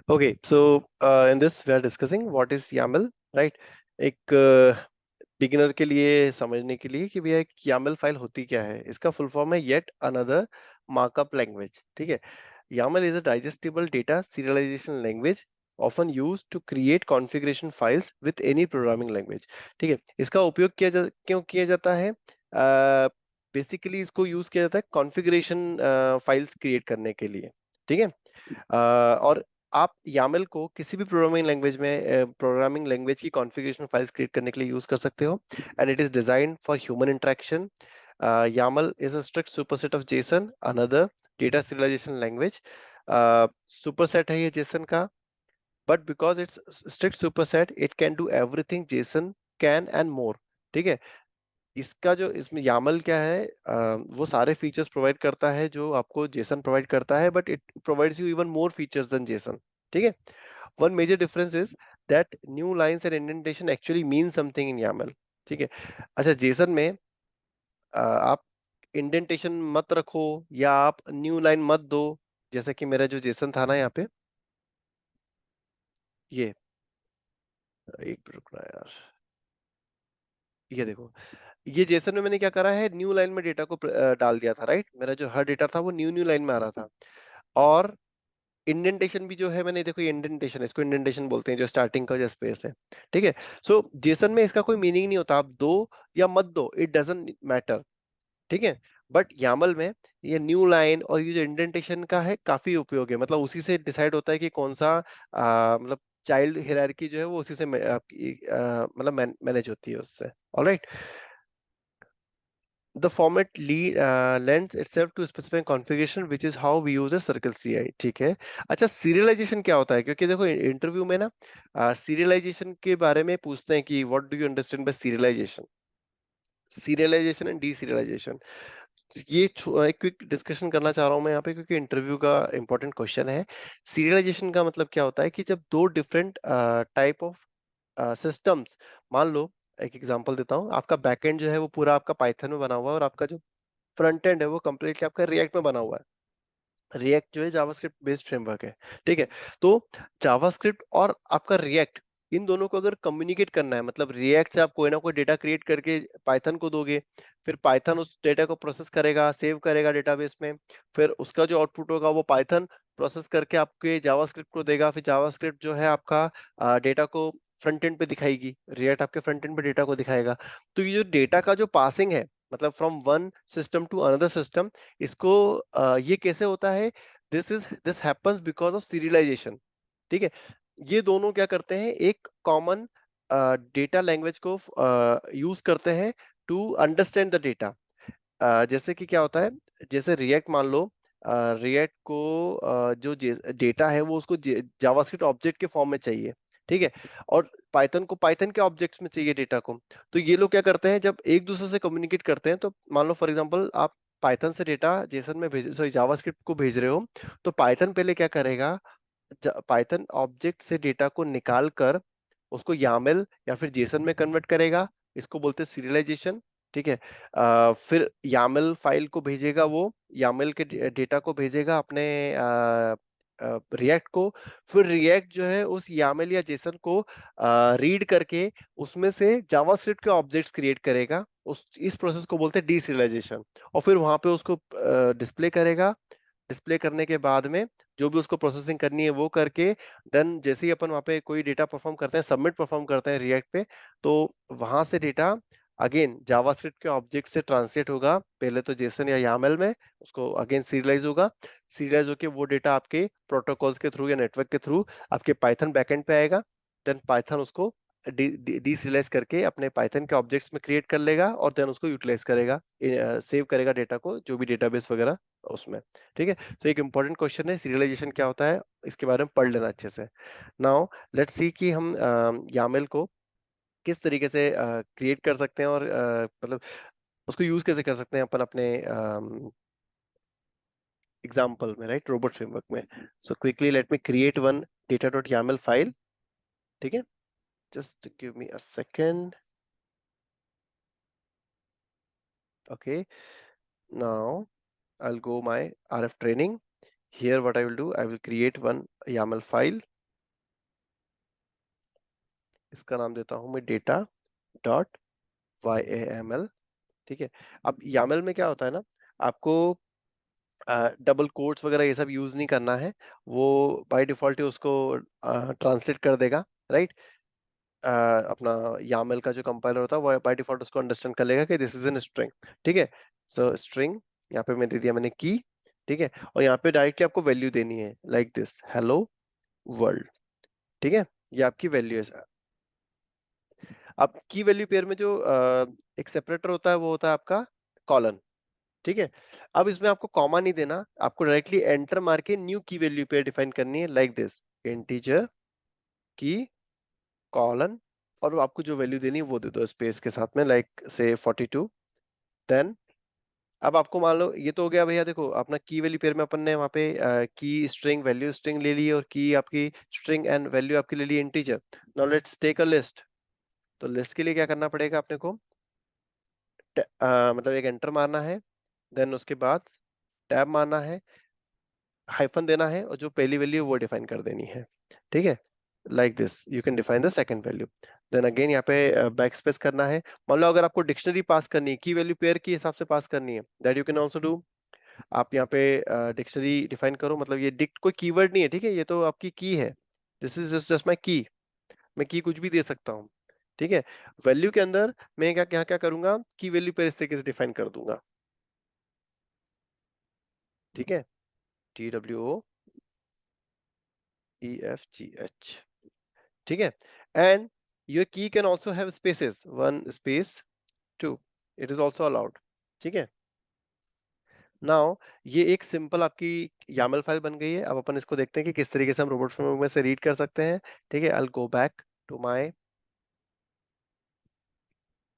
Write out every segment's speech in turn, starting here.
Okay, so in this we are discussing what is YAML, right? एक beginner के लिए समझने के लिए कि भैया एक YAML फाइल होती क्या है, इसका फुल फॉर्म है येट अनदर मार्कअप लैंग्वेज। ठीक है, YAML is a digestible data serialization language often used to create configuration files with any programming language। ठीक है, इसका उपयोग क्यों किया जाता है? बेसिकली इसको यूज किया जाता है कॉन्फ़िगरेशन फाइल्स क्रिएट करने के लिए। ठीक है, और आप YAML को किसी भी प्रोग्रामिंग लैंग्वेज की कॉन्फ़िगरेशन फाइल्स क्रिएट करने के लिए यूज कर सकते हो, and it is designed for human interaction. YAML is a strict superset of JSON, another data serialization language। Superset है ये JSON का, but because it's strict superset, it can do everything JSON can and more। ठीक है, इसका जो इसमें YAML क्या है, वो सारे फीचर्स प्रोवाइड करता है जो आपको JSON प्रोवाइड करता है, but it provides you even more features than JSON। ठीक है, one major difference is that new lines and indentation actually mean something in YAML। ठीक है, अच्छा JSON में आप इंडेंटेशन मत रखो या आप न्यू लाइन मत दो, जैसे कि मेरा जो जेसन था ना यहाँ पे, ये एक मिनट रुकना यार, ये देखो, ये जेसन में मैंने क्या करा है, न्यू लाइन में डेटा को डाल दिया था, राइट? मेरा जो हर डेटा था वो न्यू न्यू लाइन में आ रहा था। और इंडेंटेशन भी जो है, मैंने देखो ये इंडेंटेशन, इसको इंडेंटेशन बोलते हैं, जो स्टार्टिंग का जो स्पेस है। ठीक है, सो जेसन में इसका कोई मीनिंग नहीं होता, आप दो या मत दो, इट डजंट मैटर। ठीक है, बट YAML में ये न्यू लाइन और ये जो इंडेंटेशन का है काफी उपयोग है, मतलब उसी से डिसाइड होता है कि कौन सा मतलब चाइल्ड हियरार्की जो है वो उसी से आपकी मतलब मैनेज होती है उससे। Alright, the format lends itself to specify configuration which is how we use a circle CI। ठीक है, अच्छा सीरियलाइजेशन क्या होता है? क्योंकि देखो इंटरव्यू में ना सीरियलाइजेशन के बारे में पूछते हैं कि what do you understand by serialization, serialization and deserialization. ये एक क्विक डिस्कशन करना चाह रहा हूं मैं यहाँ पे, क्योंकि इंटरव्यू का इंपॉर्टेंट क्वेश्चन है। सीरियलाइजेशन का मतलब क्या होता है कि जब दो डिफरेंट टाइप ऑफ सिस्टम्स, मान लो एक एग्जांपल देता हूँ, आपका बैकएंड जो है वो पूरा आपका पाइथन में बना हुआ है और आपका जो फ्रंट एंड है वो कंप्लीटली आपका रिएक्ट में बना हुआ है। रिएक्ट जो है जावास्क्रिप्ट बेस्ड फ्रेमवर्क है। ठीक है, तो जावास्क्रिप्ट और आपका रिएक्ट, इन दोनों को अगर कम्युनिकेट करना है, मतलब रिएक्ट से आप कोई ना कोई डेटा क्रिएट करके पाइथन को दोगे, फिर पाइथन उस डेटा को प्रोसेस करेगा, सेव करेगा डेटाबेस में, फिर उसका जो आउटपुट होगा वो पाइथन प्रोसेस करके आपके जावास्क्रिप्ट को देगा, फिर जावास्क्रिप्ट जो है आपका डेटा को फ्रंट एंड पे दिखाएगी, रिएक्ट आपके फ्रंट एंड पे डेटा को दिखाएगा। तो ये जो डेटा का जो पासिंग है, मतलब from one system to another system, इसको ये कैसे होता है? This happens because of serialization. ठीक है, ये दोनों क्या करते हैं, एक कॉमन डेटा लैंग्वेज को यूज करते हैं टू अंडरस्टैंड द डेटा। जैसे कि क्या होता है, जैसे रिएक्ट मान लो, रिएक्ट को जो डेटा है वो उसको जावास्क्रिप्ट ऑब्जेक्ट के फॉर्म में चाहिए। ठीक है, और पाइथन को पाइथन के ऑब्जेक्ट्स में चाहिए डेटा को। तो ये लोग क्या करते हैं, जब एक दूसरे से कम्युनिकेट करते हैं, तो मान लो फॉर एग्जांपल आप पाइथन से डेटा जेसन में भेज, सॉरी जावास्क्रिप्ट को भेज रहे हो, तो पाइथन पहले क्या करेगा, पाइथन ऑब्जेक्ट से डेटा को निकाल कर उसको YAML या फिर जेसन में कन्वर्ट करेगा, इसको बोलते हैं सीरियलाइजेशन। ठीक है, फिर YAML फाइल को भेजेगा, वो YAML के डेटा को भेजेगा अपने रिएक्ट को, फिर रिएक्ट जो है उस YAML या जेसन को रीड करके उसमें से जावास्क्रिप्ट के ऑब्जेक्ट्स क्रिएट करेगा, उस इस प्रोसेस को बोलते हैं डीसीरियलाइजेशन। और फिर वहां पे उसको डिस्प्ले करेगा, डिस्प्ले करने के बाद में जो भी उसको प्रोसेसिंग करनी है वो करके, देन जैसे ही अपन वहां पे कोई डेटा परफॉर्म करते हैं, सबमिट परफॉर्म करते हैं रिएक्ट पे, तो वहां से डेटा अगेन जावास्क्रिप्ट के ऑब्जेक्ट से ट्रांसलेट होगा, पहले तो जेसन या YAML में, उसको अगेन सीरियलाइज होगा, सीरियलाइज होके वो डेटा आपके प्रोटोकॉल्स के थ्रू या नेटवर्क के थ्रू आपके पाइथन बैकएंड पे आएगा। देन पाइथन उसको डीसीरियलाइज करके अपने पाइथन के ऑब्जेक्ट्स में क्रिएट कर लेगा और देन उसको यूटिलाइज करेगा, सेव करेगा डेटा को, जो भी डेटाबेस वगैरह उसमें। ठीक है, तो एक इंपॉर्टेंट क्वेश्चन है सीरियलाइजेशन क्या होता है, इसके बारे में पढ़ लेना अच्छे से। नाउ लेट्स सी कि हम YAML को किस तरीके से क्रिएट कर सकते हैं और मतलब उसको यूज कैसे कर सकते हैं अपन अपने एग्जाम्पल में, राइट, रोबोट फ्रेमवर्क में। So quickly let me create one data.yaml file. ठीक है, just give me a second. Okay, now I'll go my RF training Here what I will do, I will create one YAML file. इसका नाम देता हूं मैं data.yaml। ठीक है। अब YAML में क्या होता है ना, आपको डबल कोट्स वगैरह ये सब यूज नहीं करना है। वो बाय डिफॉल्ट ही उसको ट्रांसलेट कर देगा, राइट। अपना YAML का जो कंपाइलर होता है वो बाय डिफॉल्ट उसको अंडरस्टैंड कर लेगा कि दिस इज एन स्ट्रिंग। ठीक है। सो स्ट्रिंग यहाँ पे मैं दे दिया मैंने की। ठीक है। और यहाँ पे डायरेक्टली आपको वैल्यू देनी है लाइक दिस, हेलो वर्ल्ड। ठीक है। ये आपकी वैल्यू है। अब की वैल्यू पेयर में जो एक सेपरेटर होता है वो होता है आपका कॉलन। ठीक है। अब इसमें आपको कॉमा नहीं देना, आपको डायरेक्टली एंटर मार के न्यू की वैल्यू पेयर डिफाइन करनी है लाइक दिस, इंटीजर की कॉलन, और वो आपको जो वैल्यू देनी है वो दे दो स्पेस के साथ में, लाइक से 42। देन अब आपको मान लो ये तो हो गया भैया, देखो अपना की वैल्यू पेयर में अपन ने वहां पे की स्ट्रिंग वैल्यू स्ट्रिंग ले ली और की आपकी स्ट्रिंग एंड वैल्यू आपकी ले ली integer. Now let's take a list. तो लिस्ट के लिए क्या करना पड़ेगा अपने को, मतलब एक एंटर मारना है, देन उसके बाद टैब मारना है, हाइफन देना है और जो पहली वैल्यू वो डिफाइन कर देनी है। ठीक है। Like this you can define the second value. Then again यहाँ पे बैक स्पेस करना है। मान लो अगर आपको डिक्शनरी पास करनी है, की वैल्यू पेयर के हिसाब से पास करनी है, that you can also do. आप यहाँ पे डिक्शनरी डिफाइन करो, मतलब ये डिक्ट कोई कीवर्ड नहीं है, ठीक है, ये तो आपकी की है। दिस इज जस्ट माई की। मैं की कुछ भी दे सकता हूँ। ठीक है। वैल्यू के अंदर मैं क्या क्या क्या करूंगा, की वैल्यू पेयर इस तरीके से डिफाइन कर दूंगा। ठीक है। TWOEFGH। ठीक है। And your key can also have spaces, one space two, it is also allowed. ठीक है। नाउ ये एक सिंपल आपकी YAML फाइल बन गई है। अब अपन इसको देखते हैं कि किस तरीके से हम रोबोट फ्रेमवर्क में से रीड कर सकते हैं। ठीक है। I will go back to my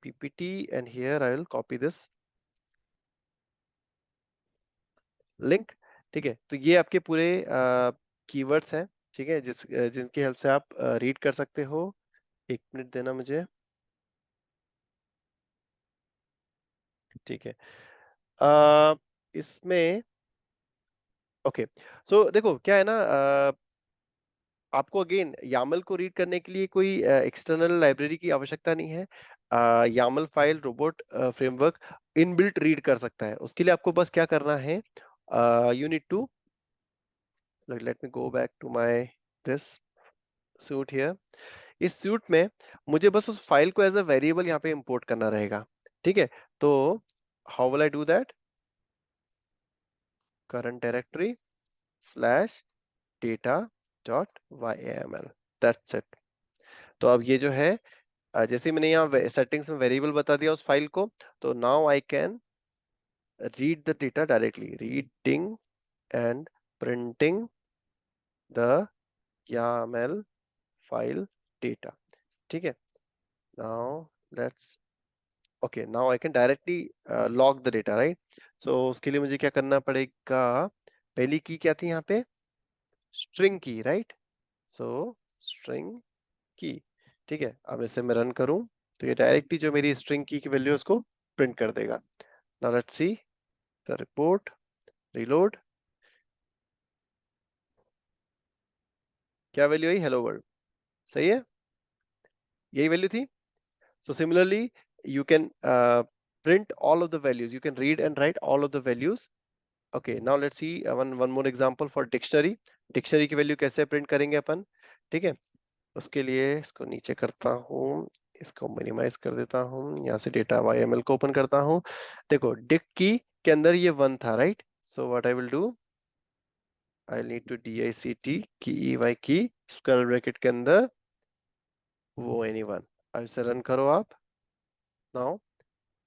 PPT and here I will copy this link। ठीक है। तो ये आपके पूरे कीवर्ड्स हैं। ठीक है। जिनकी हेल्प से आप रीड कर सकते हो। एक मिनट देना मुझे। ठीक है। इसमें ओके, सो देखो क्या है ना, आपको अगेन YAML को रीड करने के लिए कोई एक्सटर्नल लाइब्रेरी की आवश्यकता नहीं है। YAML file robot framework inbuilt read कर सकता है। उसके लिए आपको बस क्या करना है, you need to, let me go back to my this suite here. इस सूट में मुझे बस उस फाइल को एज अ वेरिएबल यहाँ पे इंपोर्ट करना रहेगा। ठीक है। तो how will I do that, current directory slash data dot YAML, that's it. तो अब ये जो है, जैसे मैंने यहाँ सेटिंग्स में वेरिएबल बता दिया उस फाइल को, तो now I can read the data directly, reading and printing the YAML file data. ठीक है। Now let's, okay, now I can directly log the data, right. So उसके लिए मुझे क्या करना पड़ेगा, पहली की क्या थी यहाँ पे, स्ट्रिंग की, राइट। सो स्ट्रिंग की। ठीक है। अब इसे मैं रन करूं तो ये डायरेक्टली जो मेरी स्ट्रिंग की वैल्यू है उसको प्रिंट कर देगा। Now let's see the report, reload. क्या वैल्यू आई, हेलो वर्ल्ड। सही है, यही वैल्यू थी। So similarly you can print all of the values, you can read and write all of the values। okay, now let's see one more example for dictionary। Dictionary की value कैसे print करेंगे अपन। ठीक है। उसके लिए इसको नीचे करता हूँ, इसको मिनिमाइज कर देता हूँ, यहाँ से डेटा YML को ओपन करता हूँ। देखो डिक की के अंदर ये वन था, right. So what I will do, I need to DICT की EY की स्क्वायर ब्रैकेट के अंदर वो एनी वन। अब इसे रन करो आप। नाउ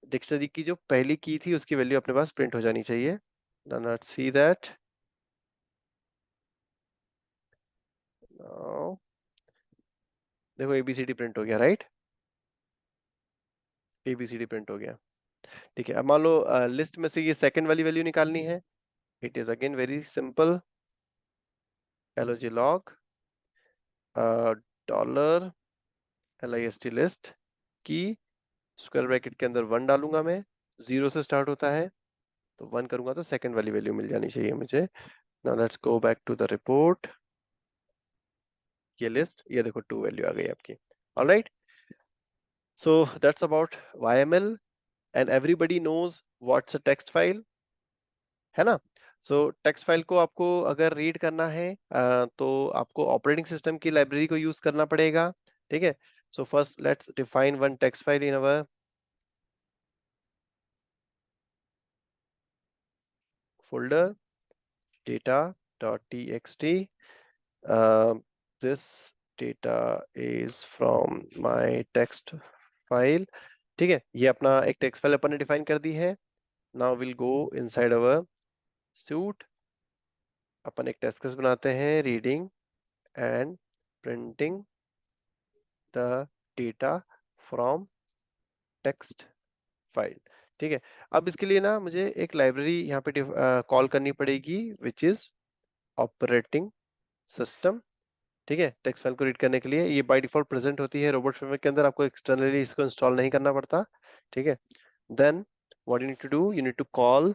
डिक्शनरी की जो पहली की थी उसकी वैल्यू अपने पास प्रिंट हो जानी चाहिए। Not see that. नाउ देखो ABCD प्रिंट हो गया, राइट। ABCD प्रिंट हो गया। ठीक है। अब मान लो लिस्ट में से ये सेकंड वाली वैल्यू निकालनी है। It is again very simple, log dollar LIST list की स्क्वायर ब्रैकेट के अंदर वन डालूंगा मैं, जीरो से स्टार्ट होता है, तो वन करूंगा तो सेकंड वाली वैल्यू मिल जानी चाहिए मुझे। Now let's go back to the report. ये list, ये देखो 2 वैल्यू आ गई आपकी. All right. So that's about YML, and everybody knows what's a text file, है ना? So text file को आपको अगर रीड करना है तो आपको ऑपरेटिंग सिस्टम की लाइब्रेरी को यूज करना पड़ेगा. ठीक है. So first let's define one text file in our folder data.txt. This data is from my text file. ठीक है, ये अपना एक टेक्स्ट फाइल अपन ने डिफाइन कर दी है. Now will go inside our suite. अपन एक टेस्ट केस बनाते हैं, reading and printing the data from text file. ठीक है. अब इसके लिए ना मुझे एक लाइब्रेरी यहाँ पे कॉल करनी पड़ेगी, विच इज ऑपरेटिंग सिस्टम. ठीक है. टेक्स्ट फाइल को रीड करने के लिए ये बाय डिफॉल्ट प्रेजेंट होती है रोबोट फ्रेमवर्क के अंदर, आपको एक्सटर्नली इसको इंस्टॉल नहीं करना पड़ता. ठीक है. Then what you need to do, you need to call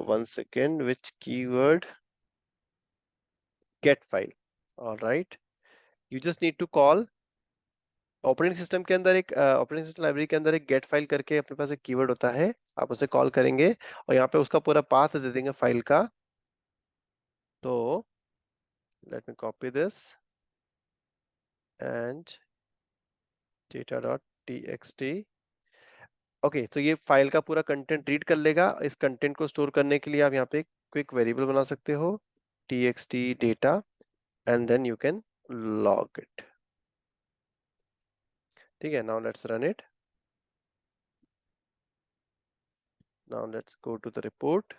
one second, which keyword, get file. All right, you just need to call operating system के अंदर एक ऑपरेटिंग सिस्टम लाइब्रेरी के अंदर एक गेट फाइल करके अपने पास एक कीवर्ड होता है, आप उसे कॉल करेंगे और यहाँ पे उसका पूरा पाथ दे देंगे फाइल का. तो let me copy this and data.txt. Okay, तो ये फाइल का पूरा कंटेंट रीड कर लेगा. इस कंटेंट को स्टोर करने के लिए आप यहाँ पे क्विक वेरिएबल बना सकते हो, txt data, and then you can log it. ठीक है. now let's run it. Now let's go to the report,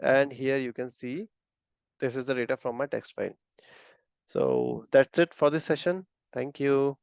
and here you can see this is the data from my text file. So that's it for this session. Thank you.